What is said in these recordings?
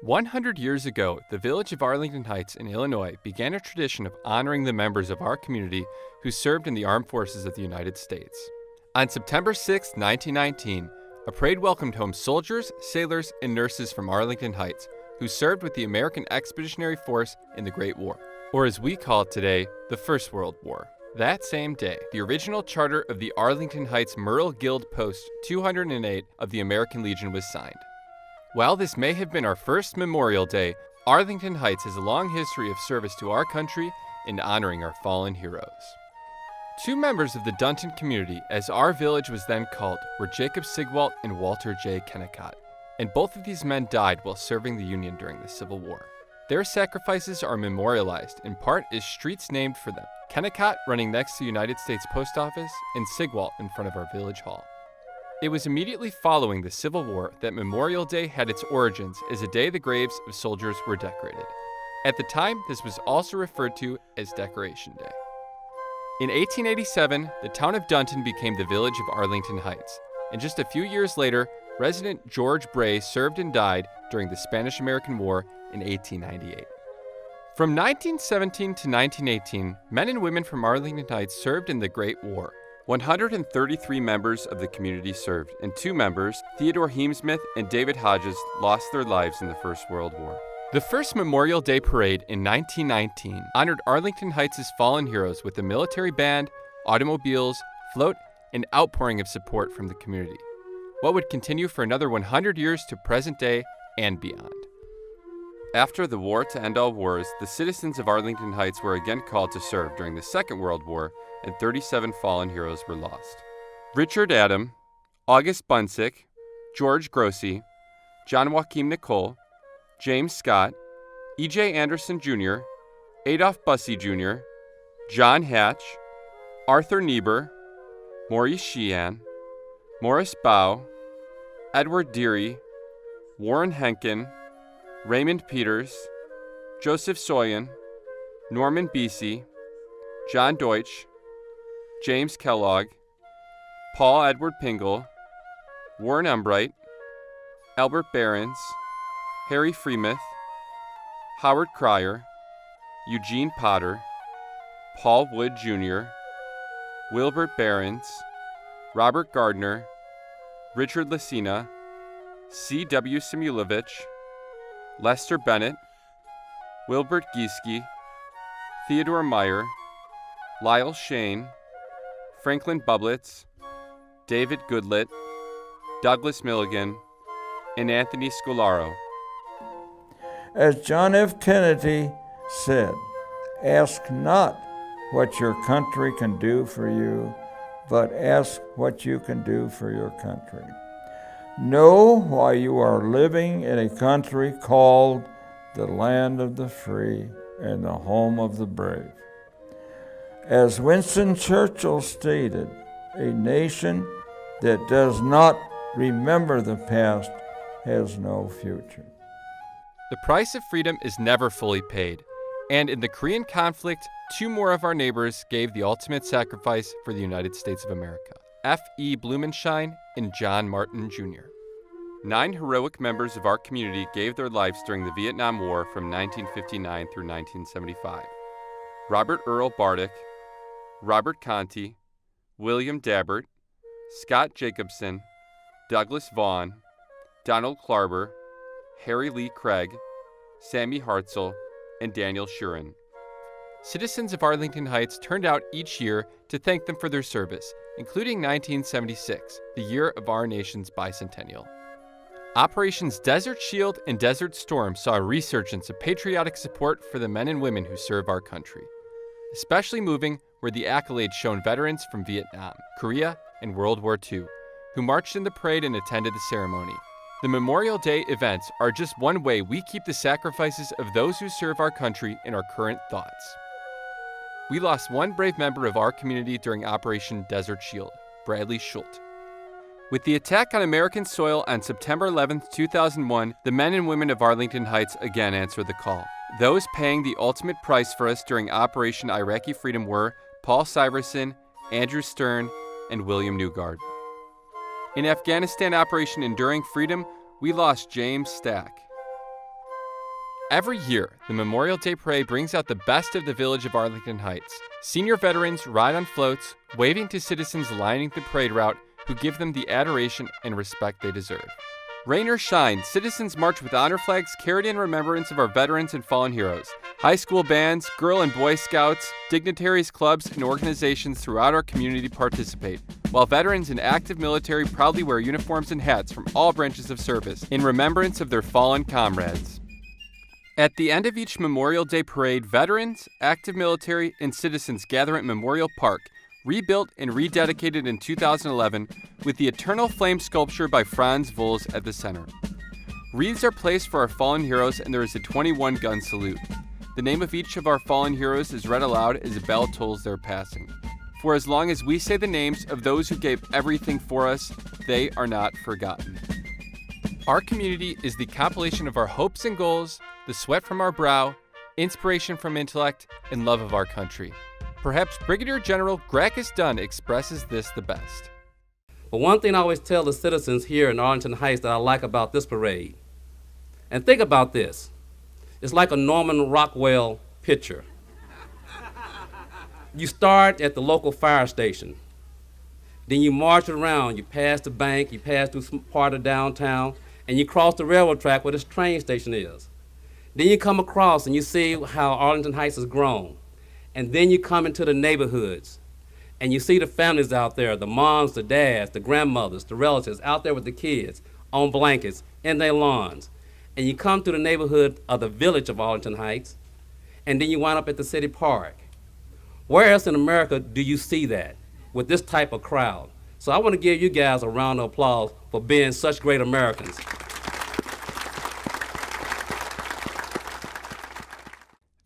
100 years ago, the village of Arlington Heights in Illinois began a tradition of honoring the members of our community who served in the armed forces of the United States. On September 6, 1919, a parade welcomed home soldiers, sailors, and nurses from Arlington Heights who served with the American Expeditionary Force in the Great War, or as we call it today, the First World War. That same day, the original charter of the Arlington Heights Merle Guild Post 208 of the American Legion was signed. While this may have been our first Memorial Day, Arlington Heights has a long history of service to our country and honoring our fallen heroes. Two members of the Dunton community, as our village was then called, were Jacob Sigwalt and Walter J. Kennicott, and both of these men died while serving the Union during the Civil War. Their sacrifices are memorialized in part as streets named for them, Kennicott running next to the United States Post Office and Sigwalt in front of our village hall. It was immediately following the Civil War that Memorial Day had its origins as a day the graves of soldiers were decorated. At the time, this was also referred to as Decoration Day. In 1887, the town of Dunton became the village of Arlington Heights, and just a few years later, resident George Bray served and died during the Spanish-American War in 1898. From 1917 to 1918, men and women from Arlington Heights served in the Great War. 133 members of the community served, and two members, Theodore Heemsmith and David Hodges, lost their lives in the First World War. The first Memorial Day parade in 1919 honored Arlington Heights' fallen heroes with a military band, automobiles, float, and outpouring of support from the community. What would continue for another 100 years to present day and beyond. After the war to end all wars, the citizens of Arlington Heights were again called to serve during the Second World War, and 37 fallen heroes were lost. Richard Adam, August Bunsick, George Grossi, John Joachim Nicole, James Scott, E.J. Anderson Jr., Adolph Bussey Jr., John Hatch, Arthur Niebuhr, Maurice Sheehan, Morris Bow, Edward Deary, Warren Henkin, Raymond Peters, Joseph Soyan, Norman Beesey, John Deutsch, James Kellogg, Paul Edward Pingle, Warren Embright, Albert Behrens, Harry Freemuth, Howard Cryer, Eugene Potter, Paul Wood Jr., Wilbert Behrens, Robert Gardner, Richard Lacina, C.W. Simulovich, Lester Bennett, Wilbert Gieske, Theodore Meyer, Lyle Shane, Franklin Bublitz, David Goodlett, Douglas Milligan, and Anthony Scolaro. As John F. Kennedy said, "Ask not what your country can do for you, but ask what you can do for your country. Know why you are living in a country called the land of the free and the home of the brave." As Winston Churchill stated, a nation that does not remember the past has no future. The price of freedom is never fully paid, and in the Korean conflict, two more of our neighbors gave the ultimate sacrifice for the United States of America, F.E. Blumenschein and John Martin Jr. 9 heroic members of our community gave their lives during the Vietnam War from 1959 through 1975. Robert Earl Bardick, Robert Conti, William Dabbert, Scott Jacobson, Douglas Vaughn, Donald Klarber, Harry Lee Craig, Sammy Hartzell, and Daniel Shurin. Citizens of Arlington Heights turned out each year to thank them for their service, including 1976, the year of our nation's bicentennial. Operations Desert Shield and Desert Storm saw a resurgence of patriotic support for the men and women who serve our country. Especially moving were the accolades shown veterans from Vietnam, Korea, and World War II, who marched in the parade and attended the ceremony. The Memorial Day events are just one way we keep the sacrifices of those who serve our country in our current thoughts. We lost one brave member of our community during Operation Desert Shield, Bradley Schultz. With the attack on American soil on September 11, 2001, the men and women of Arlington Heights again answered the call. Those paying the ultimate price for us during Operation Iraqi Freedom were Paul Syverson, Andrew Stern, and William Newgard. In Afghanistan Operation Enduring Freedom, we lost James Stack. Every year, the Memorial Day Parade brings out the best of the village of Arlington Heights. Senior veterans ride on floats, waving to citizens lining the parade route who give them the adoration and respect they deserve. Rain or shine, citizens march with honor flags carried in remembrance of our veterans and fallen heroes. High school bands, Girl and Boy Scouts, dignitaries, clubs, and organizations throughout our community participate, while veterans and active military proudly wear uniforms and hats from all branches of service in remembrance of their fallen comrades. At the end of each Memorial Day parade, veterans, active military, and citizens gather at Memorial Park, rebuilt and rededicated in 2011 with the Eternal Flame sculpture by Franz Vols at the center. Wreaths are placed for our fallen heroes and there is a 21-gun salute. The name of each of our fallen heroes is read aloud as a bell tolls their passing. For as long as we say the names of those who gave everything for us, they are not forgotten. Our community is the compilation of our hopes and goals, the sweat from our brow, inspiration from intellect, and love of our country. Perhaps Brigadier General Gracchus Dunn expresses this the best. But one thing I always tell the citizens here in Arlington Heights that I like about this parade, and think about this, it's like a Norman Rockwell picture. You start at the local fire station, then you march around, you pass the bank, you pass through some part of downtown, and you cross the railroad track where this train station is. Then you come across and you see how Arlington Heights has grown. And then you come into the neighborhoods and you see the families out there, the moms, the dads, the grandmothers, the relatives out there with the kids on blankets in their lawns. And you come to the neighborhood of the village of Arlington Heights, and then you wind up at the city park. Where else in America do you see that with this type of crowd? So I want to give you guys a round of applause for being such great Americans.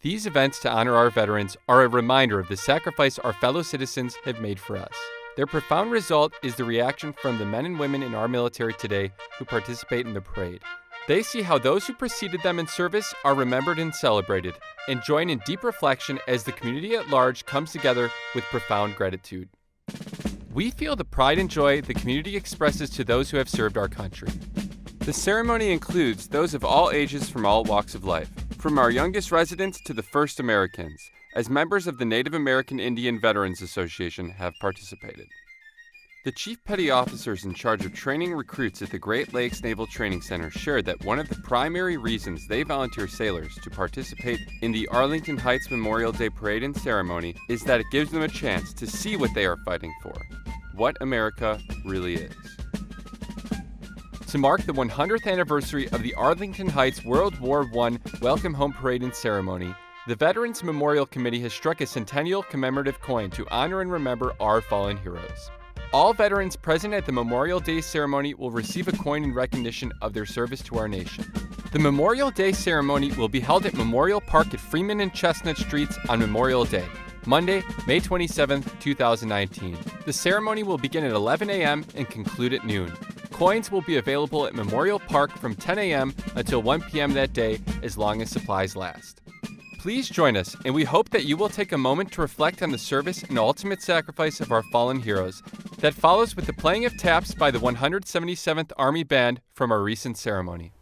These events to honor our veterans are a reminder of the sacrifice our fellow citizens have made for us. Their profound result is the reaction from the men and women in our military today who participate in the parade. They see how those who preceded them in service are remembered and celebrated, and join in deep reflection as the community at large comes together with profound gratitude. We feel the pride and joy the community expresses to those who have served our country. The ceremony includes those of all ages from all walks of life, from our youngest residents to the first Americans, as members of the Native American Indian Veterans Association have participated. The Chief Petty Officers in charge of training recruits at the Great Lakes Naval Training Center shared that one of the primary reasons they volunteer sailors to participate in the Arlington Heights Memorial Day Parade and Ceremony is that it gives them a chance to see what they are fighting for, what America really is. To mark the 100th anniversary of the Arlington Heights World War I Welcome Home Parade and Ceremony, the Veterans Memorial Committee has struck a Centennial commemorative coin to honor and remember our fallen heroes. All veterans present at the Memorial Day ceremony will receive a coin in recognition of their service to our nation. The Memorial Day ceremony will be held at Memorial Park at Freeman and Chestnut Streets on Memorial Day, Monday, May 27, 2019. The ceremony will begin at 11 a.m. and conclude at noon. Coins will be available at Memorial Park from 10 a.m. until 1 p.m. that day, as long as supplies last. Please join us, and we hope that you will take a moment to reflect on the service and ultimate sacrifice of our fallen heroes. That follows with the playing of taps by the 177th Army Band from our recent ceremony.